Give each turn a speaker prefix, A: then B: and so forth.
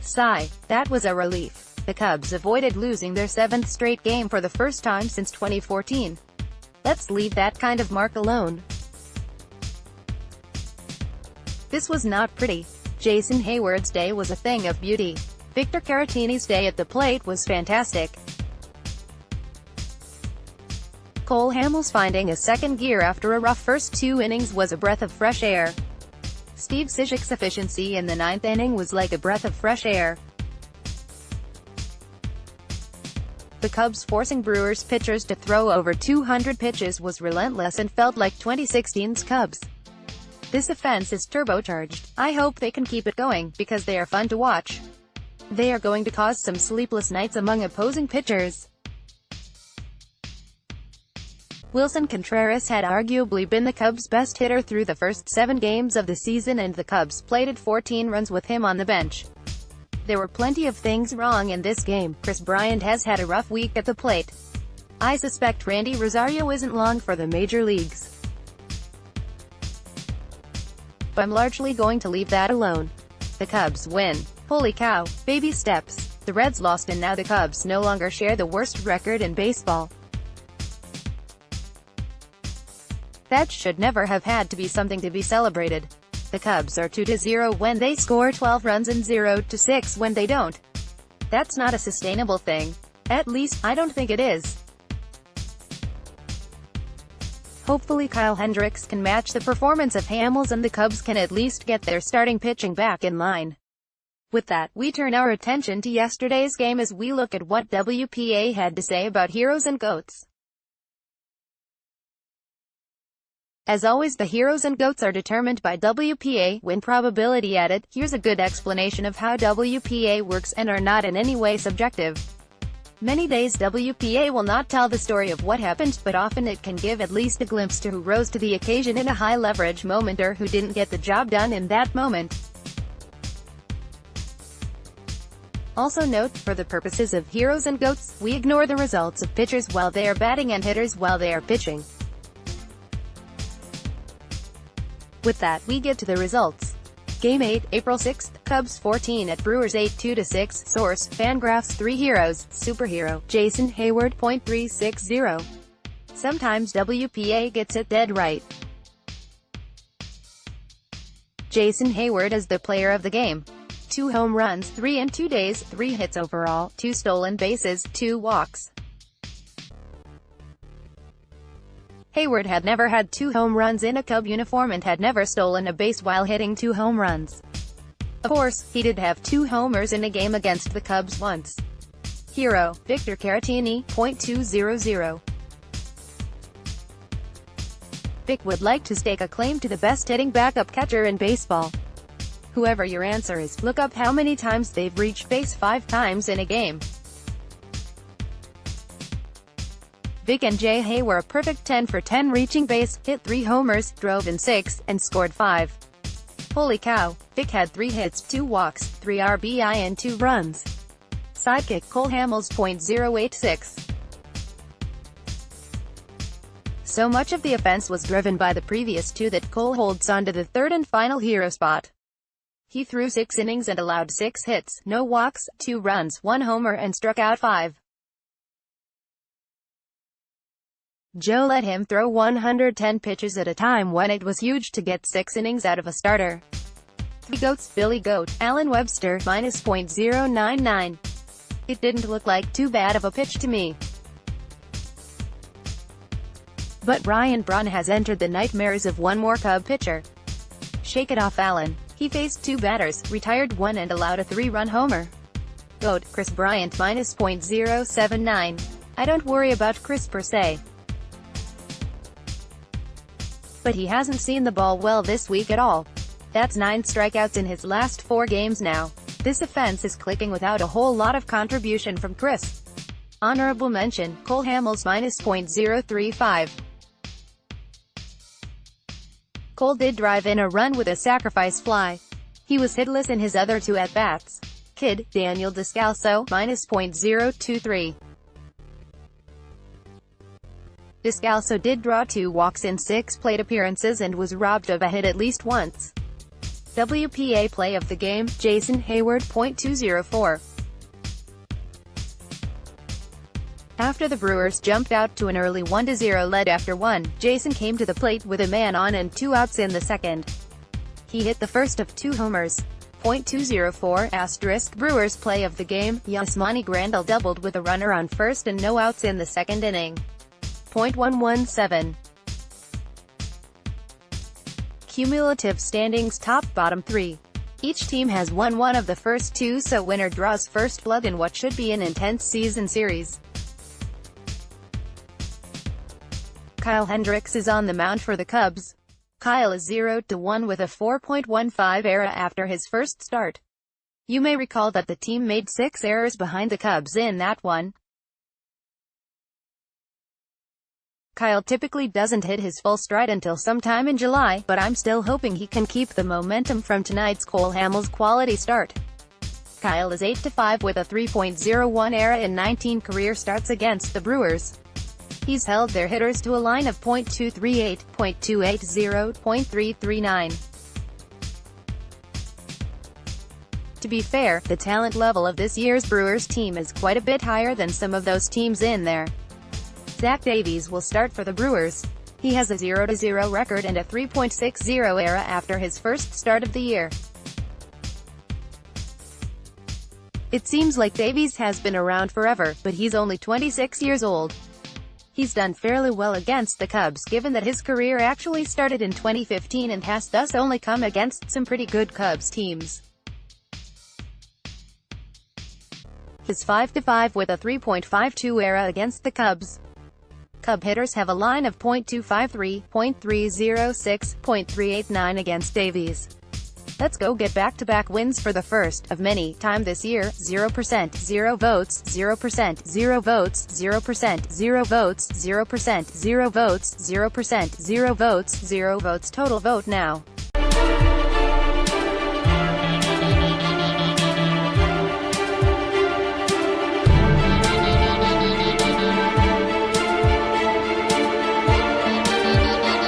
A: Sigh. That was a relief. The Cubs avoided losing their 7th straight game for the first time since 2014. Let's leave that kind of mark alone. This was not pretty. Jason Heyward's day was a thing of beauty. Victor Caratini's day at the plate was fantastic. Cole Hamels finding a second gear after a rough first 2 innings was a breath of fresh air. Steve Cishek's efficiency in the 9th inning was like a breath of fresh air. The Cubs forcing Brewers pitchers to throw over 200 pitches was relentless and felt like 2016's Cubs. This offense is turbocharged. I hope they can keep it going, because they are fun to watch. They are going to cause some sleepless nights among opposing pitchers. Wilson Contreras had arguably been the Cubs' best hitter through the first 7 games of the season, and the Cubs plated 14 runs with him on the bench. There were plenty of things wrong in this game. Kris Bryant has had a rough week at the plate. I suspect Randy Rosario isn't long for the major leagues. But I'm largely going to leave that alone. The Cubs win. Holy cow, baby steps. The Reds lost and now the Cubs no longer share the worst record in baseball. That should never have had to be something to be celebrated. The Cubs are 2-0 when they score 12 runs and 0-6 when they don't. That's not a sustainable thing. At least, I don't think it is. Hopefully Kyle Hendricks can match the performance of Hamels and the Cubs can at least get their starting pitching back in line. With that, we turn our attention to yesterday's game as we look at what WPA had to say about heroes and goats. As always, the heroes and goats are determined by WPA, win probability added. Here's a good explanation of how WPA works and are not in any way subjective. Many days WPA will not tell the story of what happened, but often it can give at least a glimpse to who rose to the occasion in a high-leverage moment or who didn't get the job done in that moment. Also note, for the purposes of heroes and goats, we ignore the results of pitchers while they are batting and hitters while they are pitching. With that, we get to the results. Game 8, April 6th, Cubs 14 at Brewers 8 2-6. Source, Fangraphs 3 heroes, superhero, Jason Heyward. .360. Sometimes WPA gets it dead right. Jason Heyward is the player of the game. 2 home runs, 3 in 2 days, 3 hits overall, 2 stolen bases, 2 walks. Heyward had never had 2 home runs in a Cub uniform and had never stolen a base while hitting 2 home runs. Of course, he did have 2 homers in a game against the Cubs once. Hero, Victor Caratini. .200. Vic would like to stake a claim to the best hitting backup catcher in baseball. Whoever your answer is, look up how many times they've reached base 5 times in a game. Vic and J.Hay were a perfect 10 for 10 reaching base, hit 3 homers, drove in 6, and scored 5. Holy cow, Vic had 3 hits, 2 walks, 3 RBI and 2 runs. Sidekick Cole Hamels. .086. So much of the offense was driven by the previous 2 that Cole holds on to the 3rd and final hero spot. He threw 6 innings and allowed 6 hits, no walks, 2 runs, 1 homer and struck out 5. Joe let him throw 110 pitches at a time when it was huge to get 6 innings out of a starter. 3 goats, Billy Goat, Alan Webster, -.099. It didn't look like too bad of a pitch to me. But Ryan Braun has entered the nightmares of one more Cub pitcher. Shake it off, Alan. He faced 2 batters, retired 1 and allowed a 3-run homer. Goat, Kris Bryant. -.079. I don't worry about Kris per se. But he hasn't seen the ball well this week at all. That's 9 strikeouts in his last 4 games now. This offense is clicking without a whole lot of contribution from Kris. Honorable mention, Cole Hamels. -.035. Cole did drive in a run with a sacrifice fly. He was hitless in his other 2 at-bats. Kid, Daniel Descalso. -.023. Descalso did draw 2 walks in 6 plate appearances and was robbed of a hit at least once. WPA play of the game, Jason Heyward. .204. After the Brewers jumped out to an early 1-0 lead after one, Jason came to the plate with a man on and 2 outs in the second. He hit the first of 2 homers. .204 * Brewers play of the game, Yasmani Grandal doubled with a runner on first and no outs in the second inning. .117. Cumulative standings: top, bottom 3. Each team has won one of the first 2, so winner draws first blood in what should be an intense season series. Kyle Hendricks is on the mound for the Cubs. Kyle is 0-1 with a 4.15 ERA after his first start. You may recall that the team made 6 errors behind the Cubs in that one. Kyle typically doesn't hit his full stride until sometime in July, but I'm still hoping he can keep the momentum from tonight's Cole Hamels quality start. Kyle is 8-5 with a 3.01 ERA in 19 career starts against the Brewers. He's held their hitters to a line of .238, .280, .339. To be fair, the talent level of this year's Brewers team is quite a bit higher than some of those teams in there. Zach Davies will start for the Brewers. He has a 0-0 record and a 3.60 ERA after his first start of the year. It seems like Davies has been around forever, but he's only 26 years old. He's done fairly well against the Cubs given that his career actually started in 2015 and has thus only come against some pretty good Cubs teams. He's 5-5 with a 3.52 ERA against the Cubs. Cub hitters have a line of .253, .306, .389 against Davies. Let's go get back-to-back wins for the first of many time this year. 0%, 0 votes, 0%, 0 votes, 0%, 0 votes, 0%, 0 votes, 0%, 0 votes, 0 votes. Total vote now.